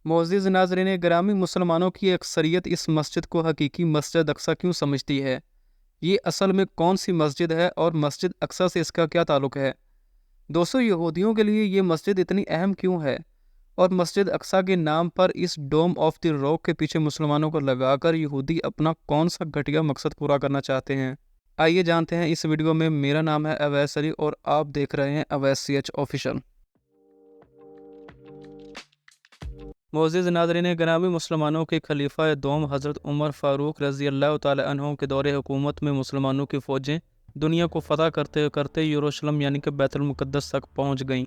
मोअज़्ज़िज़ नाज़रीन गिरामी, मुसलमानों की अक्सरियत इस मस्जिद को हकीकी मस्जिद अक्सा क्यों समझती है? ये असल में कौन सी मस्जिद है और मस्जिद अक्सा से इसका क्या ताल्लुक़ है? दोस्तों, यहूदियों के लिए ये मस्जिद इतनी अहम क्यों है? और मस्जिद अक्सा के नाम पर इस डोम ऑफ द रॉक के पीछे मुसलमानों को लगाकर यहूदी अपना कौन सा घटिया मकसद पूरा करना चाहते हैं? आइए जानते हैं इस वीडियो में। मेरा नाम है अवैस अली और आप देख रहे हैं अवैस CH ऑफिशियल। मोअज़्ज़िज़ नाज़रीन गिरामी, मुसलमानों के खलीफा दोम हज़रत उमर फ़ारूक रज़ी अल्लाह तआला अन्हु के दौरे हुकूमत में मुसलमानों की फ़ौजें दुनिया को फ़तह करते करते यरूशलेम यानी कि बैतुल मुक़द्दस तक पहुँच गईं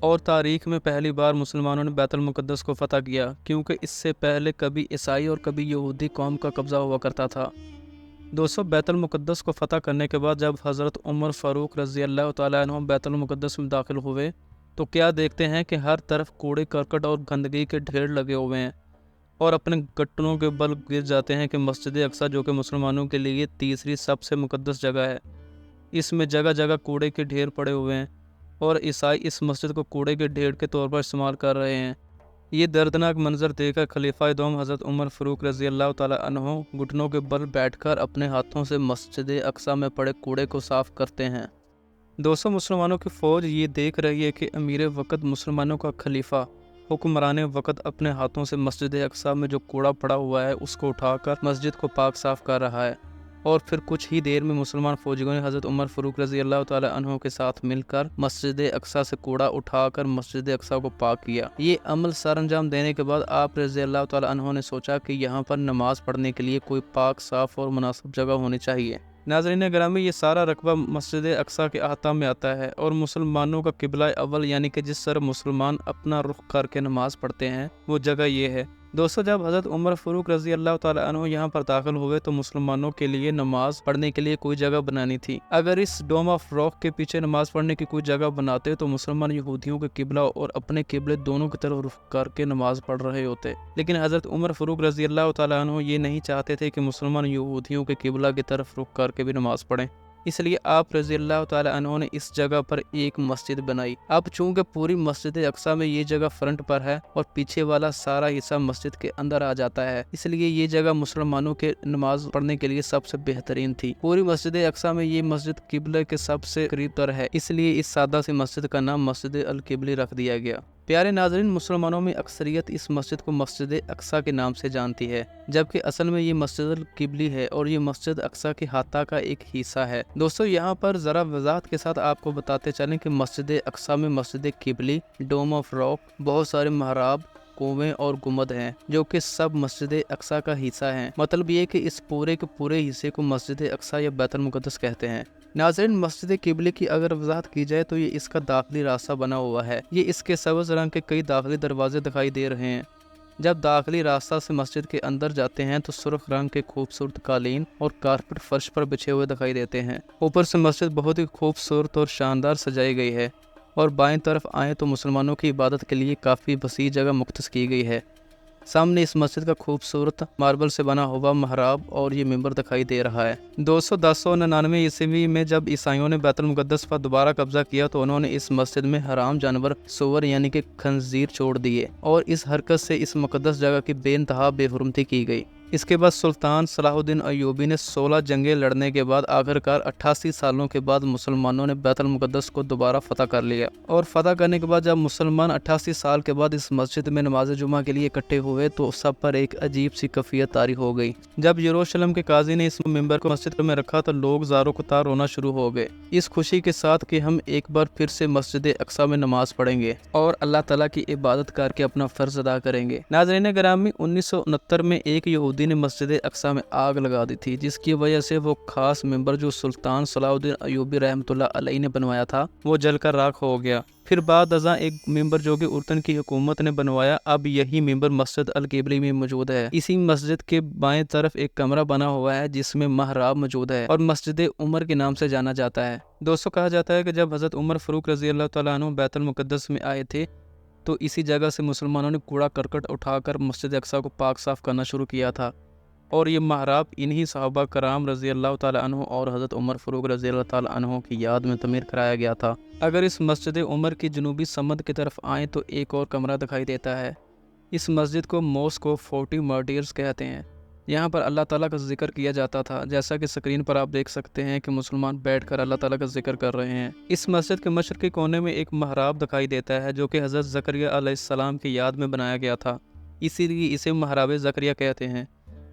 और तारीख़ में पहली बार मुसलमानों ने बैतुल मुक़द्दस को फ़तह किया, क्योंकि इससे पहले कभी ईसाई और कभी यहूदी कौम का कब्ज़ा हुआ करता था। दोस्तों, बैतुल मुक़द्दस को फ़तह करने के बाद जब हज़रत उमर फ़ारूक रज़ी अल्लाह तआला अन्हु बैतुल मुक़द्दस में दाखिल हुए तो क्या देखते हैं कि हर तरफ कूड़े करकट और गंदगी के ढेर लगे हुए हैं और अपने घुटनों के बल गिर जाते हैं कि मस्जिद अक्सा, जो कि मुसलमानों के लिए तीसरी सबसे मुक़द्दस जगह है, इसमें जगह जगह कूड़े के ढेर पड़े हुए हैं और ईसाई इस मस्जिद को कूड़े के ढेर के तौर पर इस्तेमाल कर रहे हैं। ये दर्दनाक मंजर देखकर खलीफा दोम हज़रत उमर फ़ारूक रज़ी अल्लाह तआला अन्हु घुटनों के बल बैठकर अपने हाथों से मस्जिद अक्सा में पड़े कूड़े को साफ़ करते हैं। दोस्तों, मुसलमानों की फ़ौज ये देख रही है कि अमीर वक़्त मुसलमानों का खलीफा हुक्मरान वक़्त अपने हाथों से मस्जिद अक्सा में जो कूड़ा पड़ा हुआ है उसको उठाकर मस्जिद को पाक साफ़ कर रहा है। और फिर कुछ ही देर में मुसलमान फ़ौजियों ने हज़रत उमर फ़ारूक रज़ी अल्लाह तआला अन्हु के साथ मिलकर मस्जिद अक्सा से कूड़ा उठाकर मस्जिद अक्सा को पाक किया। ये अमल सर अंजाम देने के बाद आप रज़ी अल्लाह तआला अन्हु ने सोचा कि यहाँ पर नमाज़ पढ़ने के लिए कोई पाक, साफ़ और मुनासिब जगह होनी चाहिए। नाज़रीन गिरामी, ये सारा रकबा मस्जिद अक्सा के अहाता में आता है और मुसलमानों का किबला अव्वल यानी कि जिस तरफ मुसलमान अपना रुख करके नमाज़ पढ़ते हैं वो जगह ये है। दोस्तों, जब हज़रत उमर फ़ारूक रज़ी अल्लाह तआला अन्हु यहाँ पर दाखिल हुए तो मुसलमानों के लिए नमाज़ पढ़ने के लिए कोई जगह बनानी थी। अगर इस डोम ऑफ रॉक के पीछे नमाज़ पढ़ने की कोई जगह बनाते तो मुसलमान यहूदियों के किबला और अपने किबले दोनों की तरफ रुख करके नमाज़ पढ़ रहे होते। लेकिन हज़रत उमर फ़ारूक रज़ी अल्लाह तआला अन्हु ये नहीं चाहते थे कि मुसलमान यहूदियों के किबला की तरफ रुख करके भी नमाज़ पढ़ें, इसलिए आप रज़ी अल्लाह तआला अन्हु ने इस जगह पर एक मस्जिद बनाई। अब चूंकि पूरी मस्जिद अक्सा में ये जगह फ्रंट पर है और पीछे वाला सारा हिस्सा मस्जिद के अंदर आ जाता है, इसलिए ये जगह मुसलमानों के नमाज पढ़ने के लिए सबसे बेहतरीन थी। पूरी मस्जिद अक्सा में ये मस्जिद किबले के सबसे करीब तर है, इसलिए इस सादा सी मस्जिद का नाम मस्जिद अल किबली रख दिया गया। प्यारे नाज़रीन, मुसलमानों में अक्सरियत इस मस्जिद को मस्जिद अक्सा के नाम से जानती है, जबकि असल में ये मस्जिद अल किबली है और ये मस्जिद अक्सा के हाता का एक हिस्सा है। दोस्तों, यहाँ पर ज़रा वजाहत के साथ आपको बताते चलें कि मस्जिद अक्सा में मस्जिद किबली, डोम ऑफ रॉक, बहुत सारे महराब, कुएं और गुंबद हैं जो कि सब मस्जिद अक्सा का हिस्सा हैं। मतलब ये कि इस पूरे के पूरे हिस्से को मस्जिद अक्सा या बैतुल मुक़द्दस कहते हैं। नाज़रीन, मस्जिद किबले की अगर वजाहत की जाए तो ये इसका दाखिली रास्ता बना हुआ है। ये इसके सब्ज़ रंग के कई दाखिली दरवाजे दिखाई दे रहे हैं। जब दाखिली रास्ता से मस्जिद के अंदर जाते हैं तो सुर्ख रंग के खूबसूरत कालीन और कारपेट फर्श पर बिछे हुए दिखाई देते हैं। ऊपर से मस्जिद बहुत ही खूबसूरत और शानदार सजाई गई है और बाएं तरफ आएँ तो मुसलमानों की इबादत के लिए काफ़ी वसी जगह मुख्तस की गई है। सामने इस मस्जिद का खूबसूरत मार्बल से बना हुआ महराब और ये मिंबर दिखाई दे रहा है। 1099 ईस्वी में जब ईसाइयों ने बैतुल मुक़द्दस पर दोबारा कब्जा किया तो उन्होंने इस मस्जिद में हराम जानवर सूअर यानी कि खंजीर छोड़ दिए और इस हरकत से इस मुक़द्दस जगह की बेइंतहा बेहुरमती की गई। इसके बाद सुल्तान सलाहुद्दीन अय्यूबी ने 16 जंगें लड़ने के बाद आखिरकार 88 सालों के बाद मुसलमानों ने बैतुल मुक़द्दस को दोबारा फतह कर लिया। और फतह करने के बाद जब मुसलमान 88 साल के बाद इस मस्जिद में नमाज जुमा के लिए इकट्ठे हुए तो सब पर एक अजीब सी कैफियत तारी हो गई। जब यरूशलेम के काजी ने इस मिंबर को मस्जिद में रखा तो लोग ज़ारो क़तार रोना शुरू हो गए, इस खुशी के साथ कि हम एक बार फिर से मस्जिद अक्सा में नमाज पढ़ेंगे और अल्लाह ताला की इबादत करके अपना फ़र्ज अदा करेंगे। नाज़रीन गिरामी, 1969 में एक यहूदी ने मस्जिद अक्सा में आग लगा दी थी, जिसकी वजह से वो खास मिंबर जो सुल्तान सलाहुद्दीन अय्यूबी रहमतुल्लाह अलैह ने बनवाया था वो जलकर राख हो गया। फिर बाद अज़ां एक मिंबर जो कि उर्दन की हुकूमत ने बनवाया, अब यही मिंबर मस्जिद अल किबली में मौजूद है। इसी मस्जिद के बाएं तरफ एक कमरा बना हुआ है जिसमें महराब मौजूद है और मस्जिद उमर के नाम से जाना जाता है। दोस्तों, कहा जाता है कि जब हज़रत उमर फ़ारूक रज़ी अल्लाह तआला अन्हु बैतुल मुक़द्दस में आए थे तो इसी जगह से मुसलमानों ने कूड़ा करकट उठाकर मस्जिद अक्सा को पाक साफ करना शुरू किया था और ये महराब इन्हीं सहाबा कराम रज़ी अल्लाह ताला अन्हु और हज़रत उमर फ़ारूक रज़ी अल्लाह ताला अन्हु की याद में तमीर कराया गया था। अगर इस मस्जिद उमर की जनूबी समत की तरफ आएँ तो एक और कमरा दिखाई देता है। इस मस्जिद को मॉस्क ऑफ 40 मार्टियर्स कहते हैं। यहाँ पर अल्लाह ताला का जिक्र किया जाता था। जैसा कि स्क्रीन पर आप देख सकते हैं कि मुसलमान बैठकर अल्लाह ताला का जिक्र कर रहे हैं। इस मस्जिद के मशरक़ी कोने में एक महराब दिखाई देता है जो कि हज़रत ज़करिया अलैहिस्सलाम की याद में बनाया गया था, इसीलिए इसे महराब ज़करिया कहते हैं।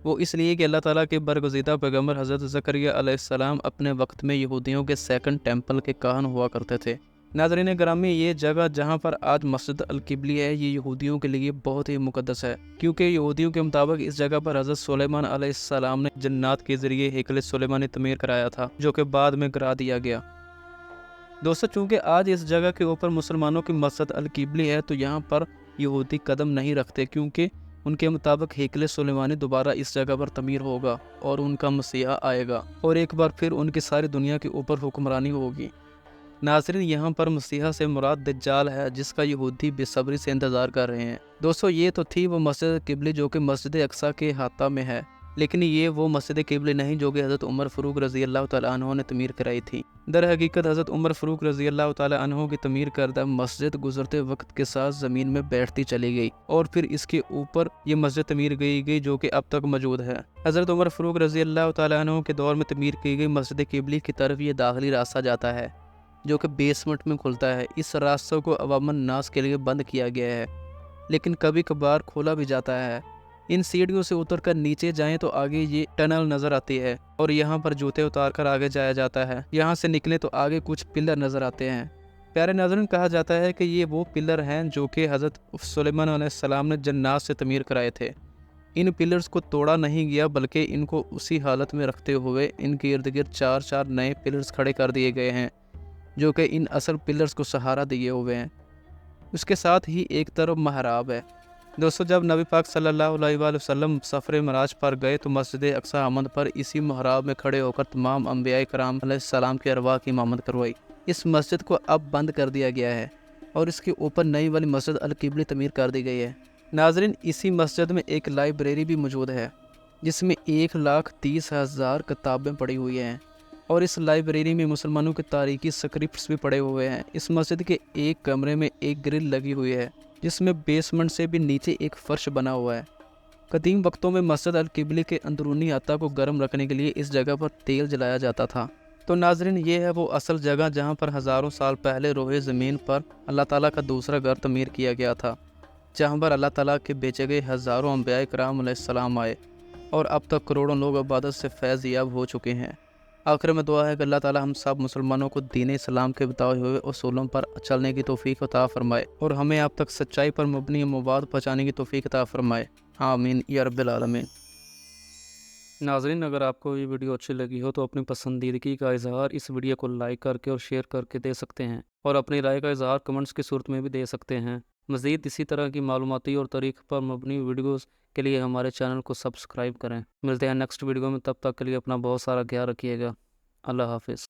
वो इसलिए कि अल्लाह ताला के बरगुज़ीदा पैगम्बर हज़रत ज़करिया अलैहिस्सलाम अपने वक्त में यहूदियों के सेकंड टेम्पल के काहन हुआ करते थे। नाज़रीन ग्रामी, ये जगह जहाँ पर आज मस्जिद अल-किबली है, ये यहूदियों के लिए बहुत ही मुक़द्दस है, क्योंकि यहूदियों के मुताबिक इस जगह पर हज़रत सुलेमान अलैहिस्सलाम ने जन्नात के ज़रिए हैकल सुलेमानी तमीर कराया था, जो कि बाद में गिरा दिया गया। दोस्तों, चूँकि आज इस जगह के ऊपर मुसलमानों की मस्जिद अल-किबली है, तो यहाँ पर यहूदी कदम नहीं रखते, क्योंकि उनके मुताबिक हैकल सुलेमानी दोबारा इस जगह पर तमीर होगा और उनका मसीहा आएगा और एक बार फिर उनकी सारी दुनिया के ऊपर हुक्मरानी होगी। नाज़रीन, यहाँ पर मसीहा से मुराद दज्जाल है, जिसका यहूदी बेसब्री से इंतज़ार कर रहे हैं। दोस्तों, ये तो थी वो मस्जिद किबली जो कि मस्जिद अक्सा के हाता में है, लेकिन ये वो मस्जिद किबली नहीं जो कि हज़रत उमर फ़ारूक रज़ी अल्लाह तआला अन्हु ने तमीर कराई थी। दर हकीकत हज़रत उमर फ़ारूक रज़ी अल्लाह तआला अन्हु की तमीर करदा मस्जिद गुजरते वक्त के साथ ज़मीन में बैठती चली गई और फिर इसके ऊपर ये मस्जिद तमीर की गई जो कि अब तक मौजूद है। हज़रत उमर फ़ारूक रज़ी अल्लाह तआला अन्हु के दौर में तमीर की गई मस्जिद किबली की तरफ ये दाखिली रास्ता जाता है, जो कि बेसमेंट में खुलता है। इस रास्ते को अवामन नास के लिए बंद किया गया है, लेकिन कभी कभार खोला भी जाता है। इन सीढ़ियों से उतरकर नीचे जाएं तो आगे ये टनल नज़र आती है और यहाँ पर जूते उतार कर आगे जाया जाता है। यहाँ से निकले तो आगे कुछ पिलर नज़र आते हैं। प्यारे नाज़रीन, कहा जाता है कि ये वो पिलर हैं जो कि हज़रत सुलेमान अलैहिस्सलाम ने जन्नात से तमीर कराए थे। इन पिलर्स को तोड़ा नहीं गया, बल्कि इनको उसी हालत में रखते हुए इनके इर्द गिर्द 4-4 नए पिलर्स खड़े कर दिए गए हैं, जो कि इन असल पिलर्स को सहारा दिए हुए हैं। उसके साथ ही एक तरफ महराब है। दोस्तों, जब नबी पाक सल्लल्लाहु अलैहि वसल्लम सफ़र मराज पर गए तो मस्जिद अक्सा आमद पर इसी महराब में खड़े होकर तमाम अंबिया कराम अलैहिस्सलाम के अरवाह की इमामत करवाई। इस मस्जिद को अब बंद कर दिया गया है और इसके ऊपर नई वाली मस्जिद अल-किबली तमीर कर दी गई है। नाज़रीन, इसी मस्जिद में एक लाइब्रेरी भी मौजूद है, जिसमें 1,30,000 किताबें पड़ी हुई हैं और इस लाइब्रेरी में मुसलमानों के तारीखी स्क्रिप्ट्स भी पड़े हुए हैं। इस मस्जिद के एक कमरे में एक ग्रिल लगी हुई है, जिसमें बेसमेंट से भी नीचे एक फर्श बना हुआ है। कदीम वक्तों में मस्जिद अल-किबली के अंदरूनी अता को गर्म रखने के लिए इस जगह पर तेल जलाया जाता था। तो नाज़रीन, ये है वो असल जगह जहाँ पर हज़ारों साल पहले रोए ज़मीन पर अल्लाह ताला का दूसरा घर तमीर किया गया था, जहाँ पर अल्लाह ताला के बेचे गए हज़ारों अंबिया कराम अलैहिस्सलाम आए और अब तक करोड़ों लोग इबादत से फैज़ याब हो चुके हैं। आखिर में दुआ है कि अल्लाह ताला हम सब मुसलमानों को दीन इस्लाम के बताए हुए उसूलों पर चलने की तौफीक अता फरमाए और हमें आप तक सच्चाई पर मबनी मवाद पहुँचाने की तौफीक अता फरमाए। आमीन या रब्बिल आलमीन। नाज़रीन, अगर आपको ये वीडियो अच्छी लगी हो तो अपनी पसंदीदगी का इजहार इस वीडियो को लाइक करके और शेयर करके दे सकते हैं और अपनी राय का इजहार कमेंट्स की सूरत में भी दे सकते हैं। मज़ीद इसी तरह की मालूमाती और तारीख पर मबनी वीडियोज़ के लिए हमारे चैनल को सब्सक्राइब करें। मिलते हैं नेक्स्ट वीडियो में, तब तक के लिए अपना बहुत सारा ख्याल रखिएगा। अल्लाह हाफिज़।